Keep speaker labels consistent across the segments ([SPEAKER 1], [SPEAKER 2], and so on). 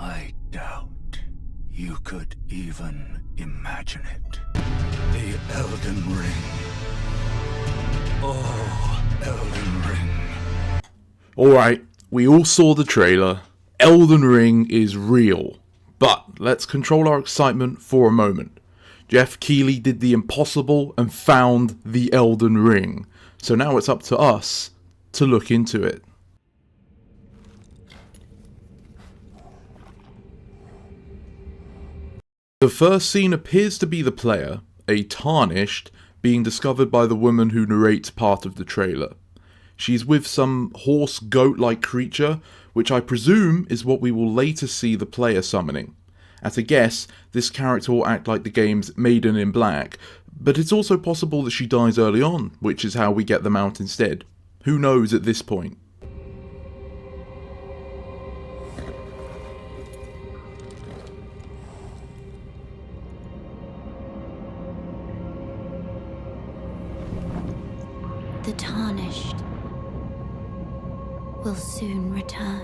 [SPEAKER 1] I doubt you could even imagine it. The Elden Ring. Oh, Elden Ring.
[SPEAKER 2] Alright, we all saw the trailer. Elden Ring is real. But let's control our excitement for a moment. Jeff Keighley did the impossible and found the Elden Ring. So now it's up to us to look into it. The first scene appears to be the player, a Tarnished, being discovered by the woman who narrates part of the trailer. She's with some horse-goat-like creature, which I presume is what we will later see the player summoning. At a guess, this character will act like the game's Maiden in Black, but it's also possible that she dies early on, which is how we get them out instead. Who knows at this point?
[SPEAKER 3] The Tarnished will soon return.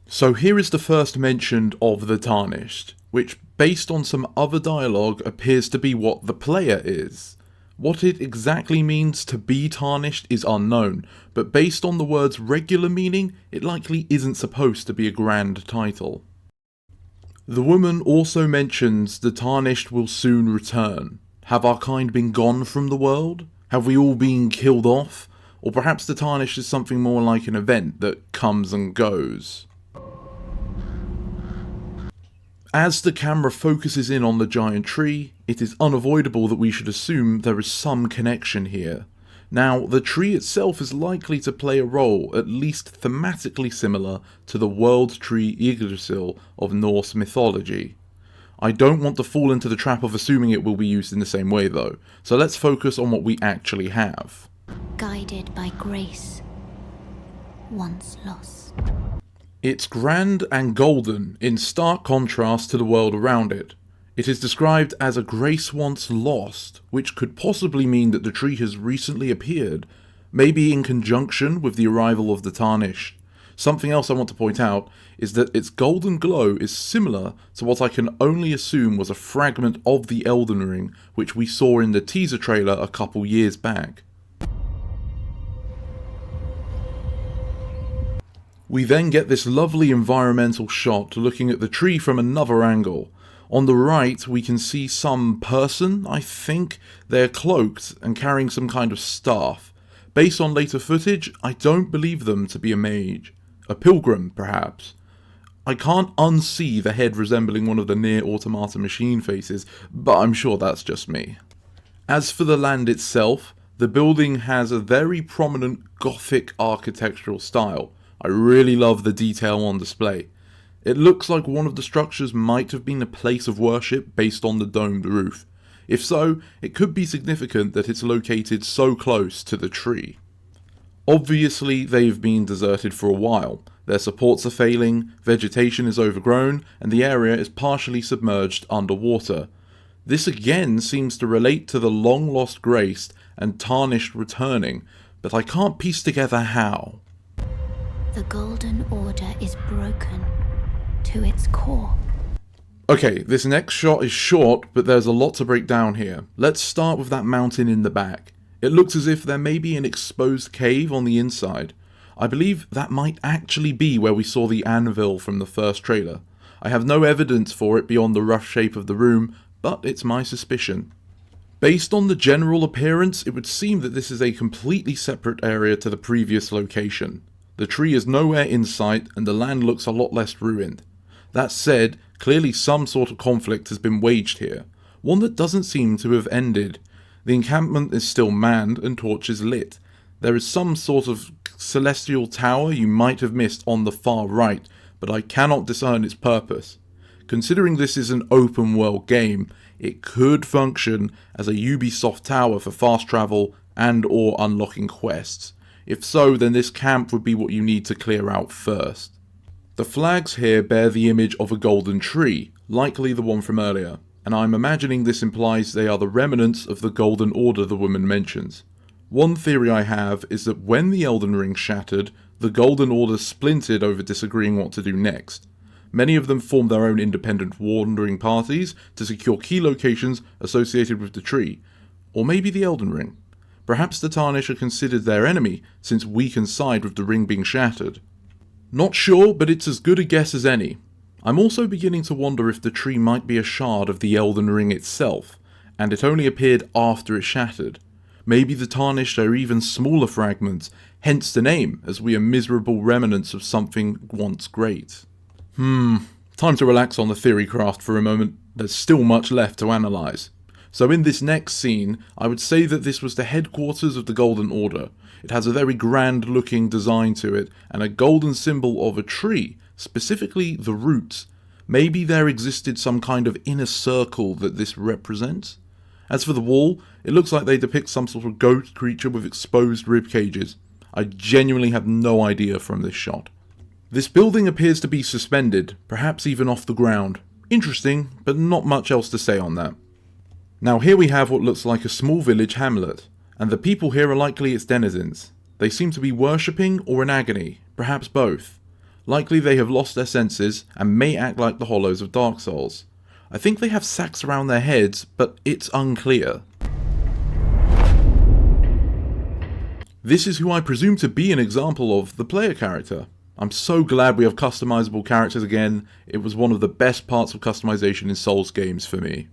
[SPEAKER 2] So here is the first mention of the Tarnished, which based on some other dialogue appears to be what the player is. What it exactly means to be tarnished is unknown, but based on the word's regular meaning, it likely isn't supposed to be a grand title. The woman also mentions the Tarnished will soon return. Have our kind been gone from the world? Have we all been killed off? Or perhaps the Tarnished is something more like an event that comes and goes. As the camera focuses in on the giant tree, it is unavoidable that we should assume there is some connection here. Now, the tree itself is likely to play a role, at least thematically similar to the world tree Yggdrasil of Norse mythology. I don't want to fall into the trap of assuming it will be used in the same way though, so let's focus on what we actually have.
[SPEAKER 3] Guided by grace, once lost.
[SPEAKER 2] It's grand and golden, in stark contrast to the world around it. It is described as a grace once lost, which could possibly mean that the tree has recently appeared, maybe in conjunction with the arrival of the Tarnished. Something else I want to point out is that its golden glow is similar to what I can only assume was a fragment of the Elden Ring, which we saw in the teaser trailer a couple years back. We then get this lovely environmental shot looking at the tree from another angle. On the right we can see some person, I think. They're cloaked and carrying some kind of staff. Based on later footage, I don't believe them to be a mage. A pilgrim, perhaps. I can't unsee the head resembling one of the Nier Automata machine faces, but I'm sure that's just me. As for the land itself, the building has a very prominent Gothic architectural style. I really love the detail on display. It looks like one of the structures might have been a place of worship based on the domed roof. If so, it could be significant that it's located so close to the tree. Obviously, they've been deserted for a while. Their supports are failing, vegetation is overgrown, and the area is partially submerged underwater. This again seems to relate to the long-lost grace and Tarnished returning, but I can't piece together how.
[SPEAKER 3] The Golden Order is broken to its core.
[SPEAKER 2] Okay, this next shot is short, but there's a lot to break down here. Let's start with that mountain in the back. It looks as if there may be an exposed cave on the inside. I believe that might actually be where we saw the anvil from the first trailer. I have no evidence for it beyond the rough shape of the room, but it's my suspicion. Based on the general appearance, it would seem that this is a completely separate area to the previous location. The tree is nowhere in sight and the land looks a lot less ruined. That said, clearly some sort of conflict has been waged here, one that doesn't seem to have ended. The encampment is still manned and torches lit. There is some sort of celestial tower you might have missed on the far right, but I cannot discern its purpose. Considering this is an open world game, it could function as a Ubisoft tower for fast travel and or unlocking quests. If so, then this camp would be what you need to clear out first. The flags here bear the image of a golden tree, likely the one from earlier, and I'm imagining this implies they are the remnants of the Golden Order the woman mentions. One theory I have is that when the Elden Ring shattered, the Golden Order splintered over disagreeing what to do next. Many of them form their own independent wandering parties to secure key locations associated with the tree, or maybe the Elden Ring. Perhaps the Tarnish are considered their enemy, since we can side with the ring being shattered. Not sure, but it's as good a guess as any. I'm also beginning to wonder if the tree might be a shard of the Elden Ring itself, and it only appeared after it shattered. Maybe the Tarnished are even smaller fragments, hence the name, as we are miserable remnants of something once great. Time to relax on the theory craft for a moment. There's still much left to analyse. So in this next scene, I would say that this was the headquarters of the Golden Order. It has a very grand looking design to it, and a golden symbol of a tree, specifically the roots. Maybe there existed some kind of inner circle that this represents? As for the wall, it looks like they depict some sort of goat creature with exposed rib cages. I genuinely have no idea from this shot. This building appears to be suspended, perhaps even off the ground. Interesting, but not much else to say on that. Now here we have what looks like a small village hamlet, and the people here are likely its denizens. They seem to be worshipping or in agony, perhaps both. Likely they have lost their senses and may act like the hollows of Dark Souls. I think they have sacks around their heads, but it's unclear. This is who I presume to be an example of the player character. I'm so glad we have customizable characters again. It was one of the best parts of customization in Souls games for me.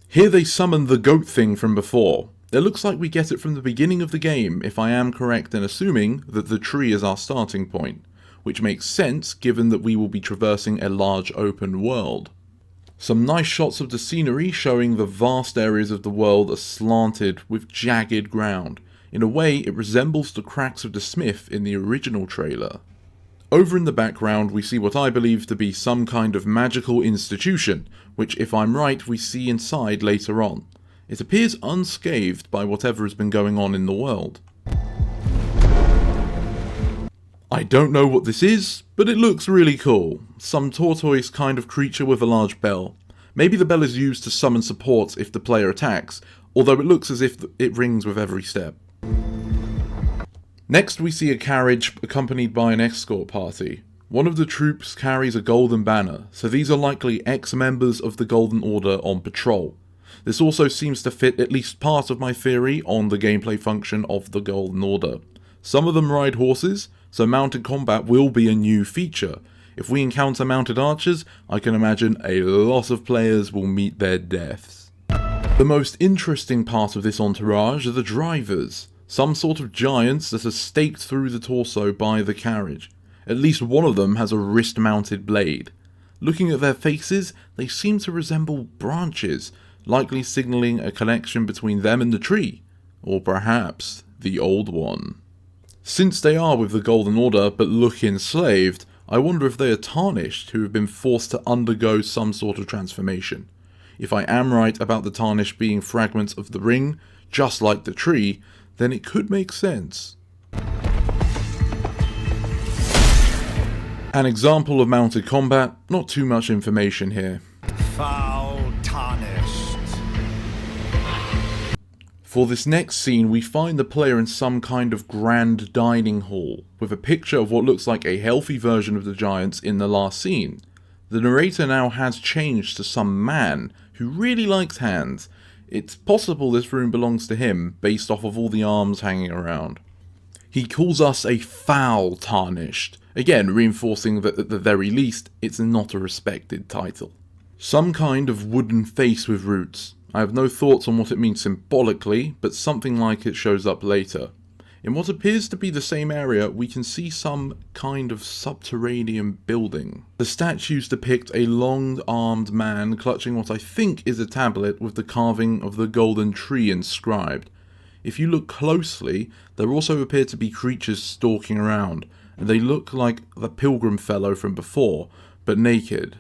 [SPEAKER 2] Here they summon the goat thing from before. It looks like we get it from the beginning of the game, if I am correct in assuming that the tree is our starting point, which makes sense given that we will be traversing a large open world. Some nice shots of the scenery showing the vast areas of the world are slanted with jagged ground. In a way, it resembles the cracks of the smith in the original trailer. Over in the background we see what I believe to be some kind of magical institution, which if I'm right we see inside later on. It appears unscathed by whatever has been going on in the world. I don't know what this is, but it looks really cool. Some tortoise kind of creature with a large bell. Maybe the bell is used to summon support if the player attacks, although it looks as if it rings with every step. Next we see a carriage accompanied by an escort party. One of the troops carries a golden banner, so these are likely ex-members of the Golden Order on patrol. This also seems to fit at least part of my theory on the gameplay function of the Golden Order. Some of them ride horses, so mounted combat will be a new feature. If we encounter mounted archers, I can imagine a lot of players will meet their deaths. The most interesting part of this entourage are the drivers. Some sort of giants that are staked through the torso by the carriage. At least one of them has a wrist-mounted blade. Looking at their faces, they seem to resemble branches, likely signalling a connection between them and the tree. Or perhaps the Old One. Since they are with the Golden Order but look enslaved, I wonder if they are Tarnished who have been forced to undergo some sort of transformation. If I am right about the Tarnished being fragments of the ring, just like the tree, then it could make sense. An example of mounted combat, not too much information here.
[SPEAKER 1] Foul tarnished.
[SPEAKER 2] For this next scene, we find the player in some kind of grand dining hall, with a picture of what looks like a healthy version of the giants in the last scene. The narrator now has changed to some man who really likes hands. It's possible this room belongs to him, based off of all the arms hanging around. He calls us a foul tarnished, again reinforcing that at the very least, it's not a respected title. Some kind of wooden face with roots. I have no thoughts on what it means symbolically, but something like it shows up later. In what appears to be the same area, we can see some kind of subterranean building. The statues depict a long-armed man clutching what I think is a tablet with the carving of the golden tree inscribed. If you look closely, there also appear to be creatures stalking around, and they look like the pilgrim fellow from before, but naked.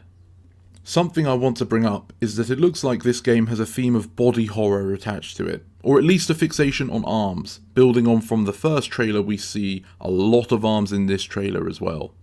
[SPEAKER 2] Something I want to bring up is that it looks like this game has a theme of body horror attached to it, or at least a fixation on arms. Building on from the first trailer, we see a lot of arms in this trailer as well.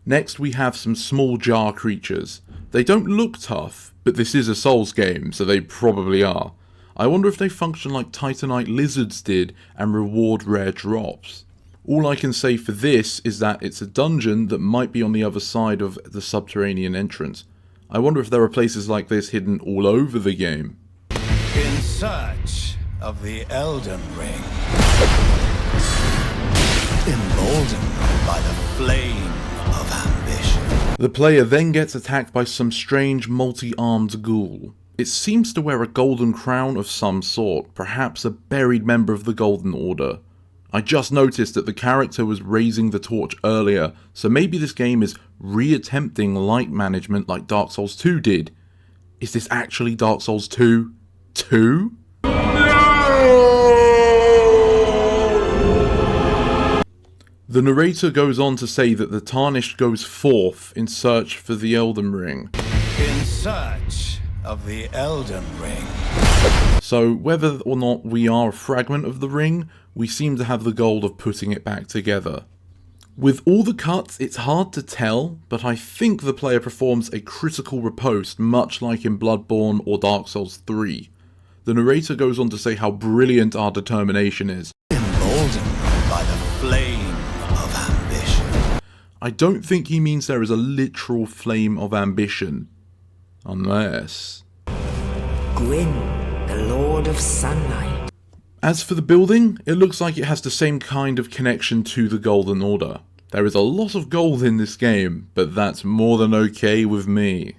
[SPEAKER 2] Next we have some small jar creatures. They don't look tough, but this is a Souls game, so they probably are. I wonder if they function like Titanite lizards did and reward rare drops. All I can say for this is that it's a dungeon that might be on the other side of the subterranean entrance. I wonder if there are places like this hidden all over the game.
[SPEAKER 1] In search of the Elden Ring, emboldened by the flame of ambition.
[SPEAKER 2] The player then gets attacked by some strange multi-armed ghoul. It seems to wear a golden crown of some sort, perhaps a buried member of the Golden Order. I just noticed that the character was raising the torch earlier, so maybe this game is re-attempting light management like Dark Souls 2 did. Is this actually Dark Souls 2? 2? The narrator goes on to say that the Tarnished goes forth in search for the Elden Ring.
[SPEAKER 1] In search of the Elden Ring.
[SPEAKER 2] So whether or not we are a fragment of the ring, we seem to have the goal of putting it back together. With all the cuts, it's hard to tell, but I think the player performs a critical riposte much like in Bloodborne or Dark Souls 3. The narrator goes on to say how brilliant our determination is.
[SPEAKER 1] Emboldened by the flame of ambition.
[SPEAKER 2] I don't think he means there is a literal flame of ambition. Unless...
[SPEAKER 4] Gwyn, the Lord of Sunlight.
[SPEAKER 2] As for the building, it looks like it has the same kind of connection to the Golden Order. There is a lot of gold in this game, but that's more than okay with me.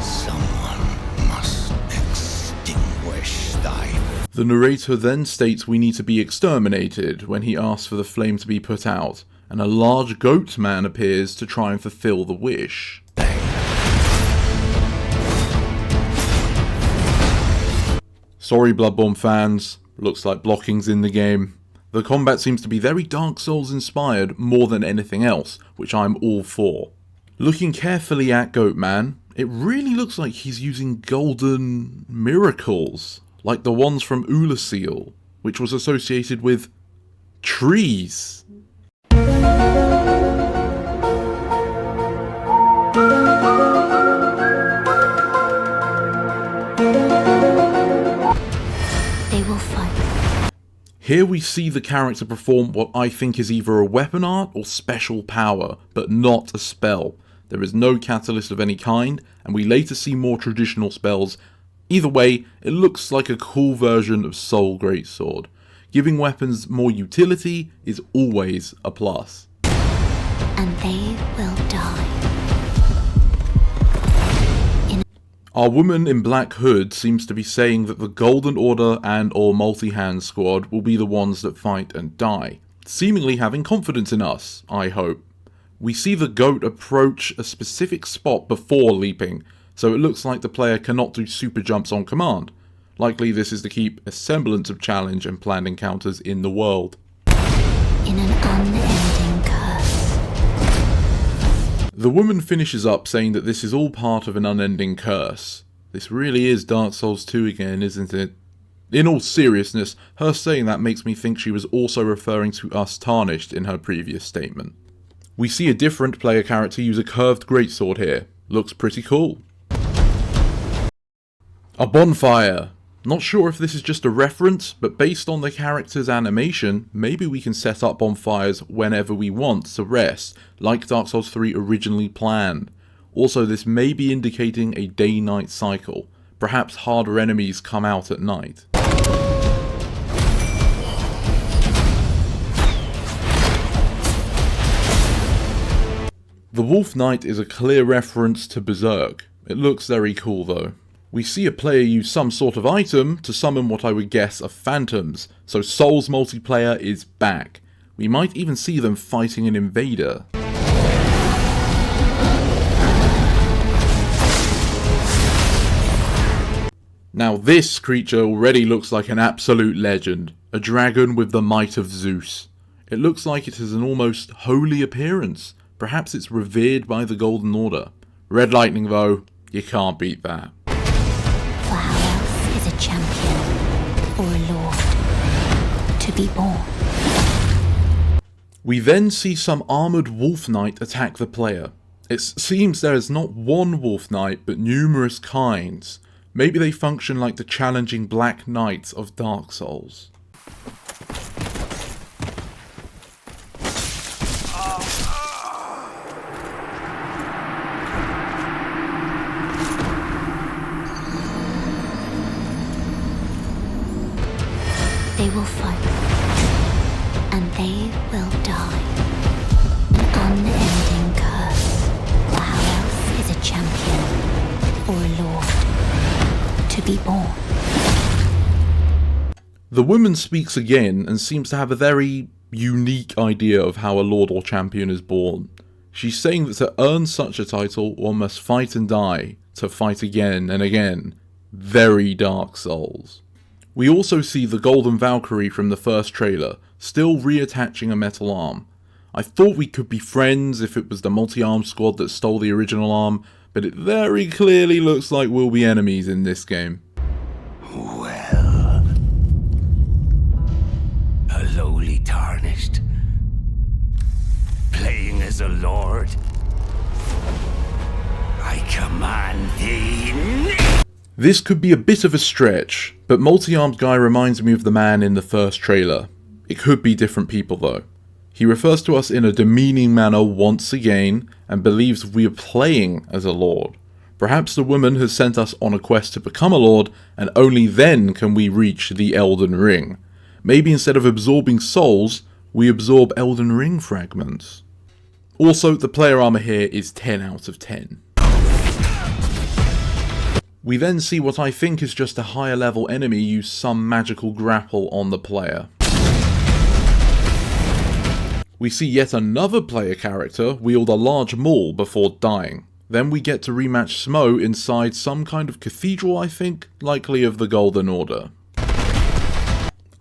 [SPEAKER 1] Someone must extinguish thy...
[SPEAKER 2] The narrator then states we need to be exterminated when he asks for the flame to be put out, and a large goat man appears to try and fulfill the wish. Sorry Bloodborne fans, looks like blocking's in the game. The combat seems to be very Dark Souls inspired more than anything else, which I'm all for. Looking carefully at Goatman, it really looks like he's using golden miracles, like the ones from Ulasil, which was associated with trees.
[SPEAKER 3] They will fight.
[SPEAKER 2] Here we see the character perform what I think is either a weapon art or special power, but not a spell. There is no catalyst of any kind, and we later see more traditional spells. Either way, it looks like a cool version of Soul Greatsword. Giving weapons more utility is always a plus.
[SPEAKER 3] And they will die.
[SPEAKER 2] Our woman in black hood seems to be saying that the Golden Order and or Multi-Hand Squad will be the ones that fight and die, seemingly having confidence in us, I hope. We see the goat approach a specific spot before leaping, so it looks like the player cannot do super jumps on command. Likely this is to keep a semblance of challenge and planned encounters in the world.
[SPEAKER 3] In an unending curse.
[SPEAKER 2] The woman finishes up saying that this is all part of an unending curse. This really is Dark Souls 2 again, isn't it? In all seriousness, her saying that makes me think she was also referring to us Tarnished in her previous statement. We see a different player character use a curved greatsword here. Looks pretty cool. A bonfire! Not sure if this is just a reference, but based on the character's animation, maybe we can set up bonfires whenever we want to rest, like Dark Souls 3 originally planned. Also, this may be indicating a day-night cycle. Perhaps harder enemies come out at night. The Wolf Knight is a clear reference to Berserk. It looks very cool though. We see a player use some sort of item to summon what I would guess are phantoms, so Souls multiplayer is back. We might even see them fighting an invader. Now this creature already looks like an absolute legend, a dragon with the might of Zeus. It looks like it has an almost holy appearance, perhaps it's revered by the Golden Order. Red lightning though, you can't beat that.
[SPEAKER 3] For how else is a champion or a lord to be born?
[SPEAKER 2] We then see some armoured Wolf Knight attack the player. It seems there is not one Wolf Knight but numerous kinds. Maybe they function like the challenging Black Knights of Dark Souls.
[SPEAKER 3] They will fight, and they will die. An unending curse. For how else is a champion or a lord to be born?
[SPEAKER 2] The woman speaks again and seems to have a very unique idea of how a lord or champion is born. She's saying that to earn such a title, one must fight and die, to fight again and again. Very Dark Souls. We also see the Golden Valkyrie from the first trailer, still reattaching a metal arm. I thought we could be friends if it was the multi-armed squad that stole the original arm, but it very clearly looks like we'll be enemies in this game.
[SPEAKER 1] Well, a lowly tarnished, playing as a lord, I command thee.
[SPEAKER 2] This could be a bit of a stretch, but multi-armed guy reminds me of the man in the first trailer. It could be different people though. He refers to us in a demeaning manner once again, and believes we are playing as a lord. Perhaps the woman has sent us on a quest to become a lord, and only then can we reach the Elden Ring. Maybe instead of absorbing souls, we absorb Elden Ring fragments. Also, the player armor here is 10 out of 10. We then see what I think is just a higher level enemy use some magical grapple on the player. We see yet another player character wield a large maul before dying. Then we get to rematch Smo inside some kind of cathedral, I think, likely of the Golden Order.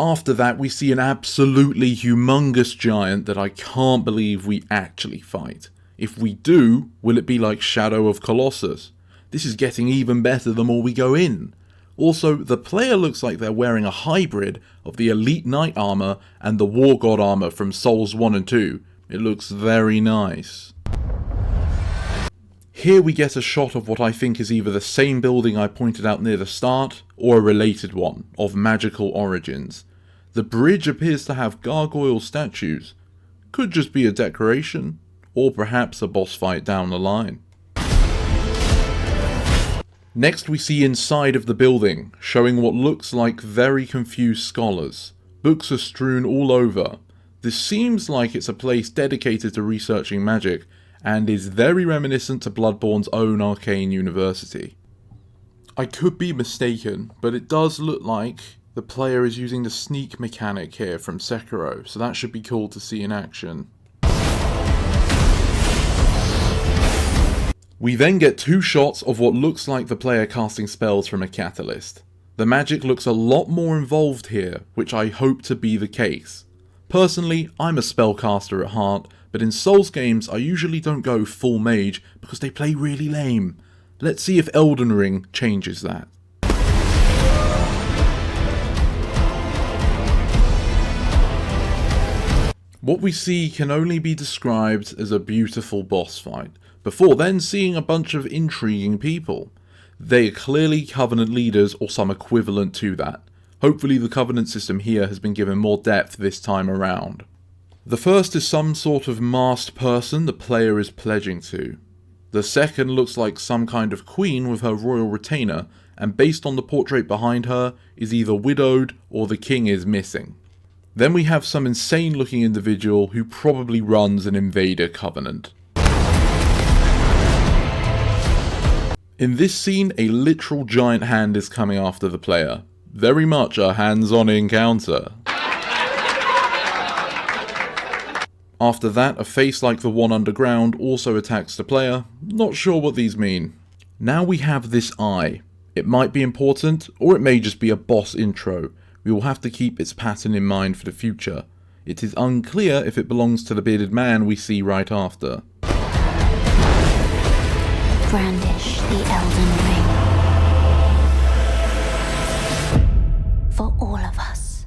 [SPEAKER 2] After that we see an absolutely humongous giant that I can't believe we actually fight. If we do, will it be like Shadow of Colossus? This is getting even better the more we go in. Also, the player looks like they're wearing a hybrid of the Elite Knight armor and the War God armor from Souls 1 and 2. It looks very nice. Here we get a shot of what I think is either the same building I pointed out near the start, or a related one, of magical origins. The bridge appears to have gargoyle statues. Could just be a decoration, or perhaps a boss fight down the line. Next we see inside of the building, showing what looks like very confused scholars. Books are strewn all over. This seems like it's a place dedicated to researching magic, and is very reminiscent to Bloodborne's own arcane university. I could be mistaken, but it does look like the player is using the sneak mechanic here from Sekiro, so that should be cool to see in action. We then get two shots of what looks like the player casting spells from a catalyst. The magic looks a lot more involved here, which I hope to be the case. Personally, I'm a spellcaster at heart, but in Souls games I usually don't go full mage because they play really lame. Let's see if Elden Ring changes that. What we see can only be described as a beautiful boss fight, before then seeing a bunch of intriguing people. They are clearly Covenant leaders or some equivalent to that. Hopefully the Covenant system here has been given more depth this time around. The first is some sort of masked person the player is pledging to. The second looks like some kind of queen with her royal retainer, and based on the portrait behind her, is either widowed or the king is missing. Then we have some insane looking individual who probably runs an invader covenant. In this scene, a literal giant hand is coming after the player. Very much a hands-on encounter. After that, a face like the one underground also attacks the player. Not sure what these mean. Now we have this eye. It might be important, or it may just be a boss intro. We will have to keep its pattern in mind for the future. It is unclear if it belongs to the bearded man we see right after.
[SPEAKER 3] Brandish the Elden Ring. For all of us.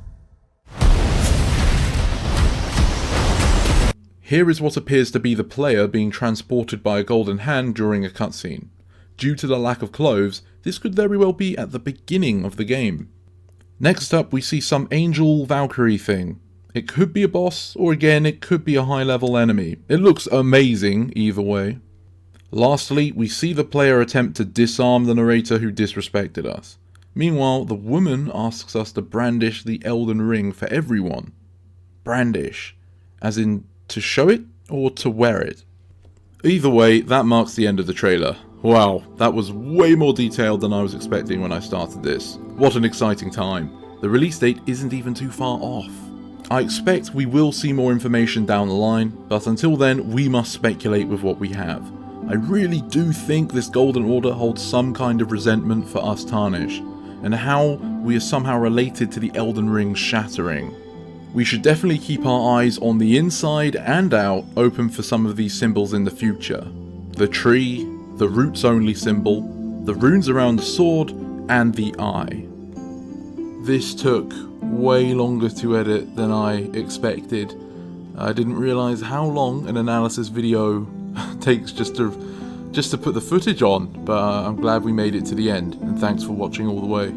[SPEAKER 2] Here is what appears to be the player being transported by a golden hand during a cutscene. due to the lack of clothes, this could very well be at the beginning of the game. Next up, we see some Angel Valkyrie thing. It could be a boss, or again, it could be a high level enemy. It looks amazing either way. Lastly, we see the player attempt to disarm the narrator who disrespected us. Meanwhile, the woman asks us to brandish the Elden Ring for everyone. Brandish. As in, to show it, or to wear it? Either way, that marks the end of the trailer. Wow, that was way more detailed than I was expecting when I started this. What an exciting time. The release date isn't even too far off. I expect we will see more information down the line, but until then, we must speculate with what we have. I really do think this Golden Order holds some kind of resentment for us Tarnish, and how we are somehow related to the Elden Ring shattering. We should definitely keep our eyes on the inside and out open for some of these symbols in the future. The tree, the roots only symbol, the runes around the sword, and the eye. This took way longer to edit than I expected. I didn't realise how long an analysis video takes just to put the footage on, but I'm glad we made it to the end, and thanks for watching all the way.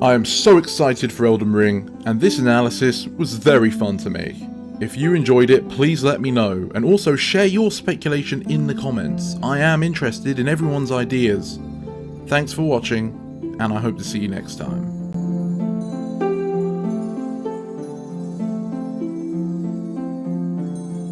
[SPEAKER 2] I am so excited for Elden Ring, and this analysis was very fun to make. If you enjoyed it, please let me know, and also share your speculation in the comments. I am interested in everyone's ideas. Thanks for watching, and I hope to see you next time.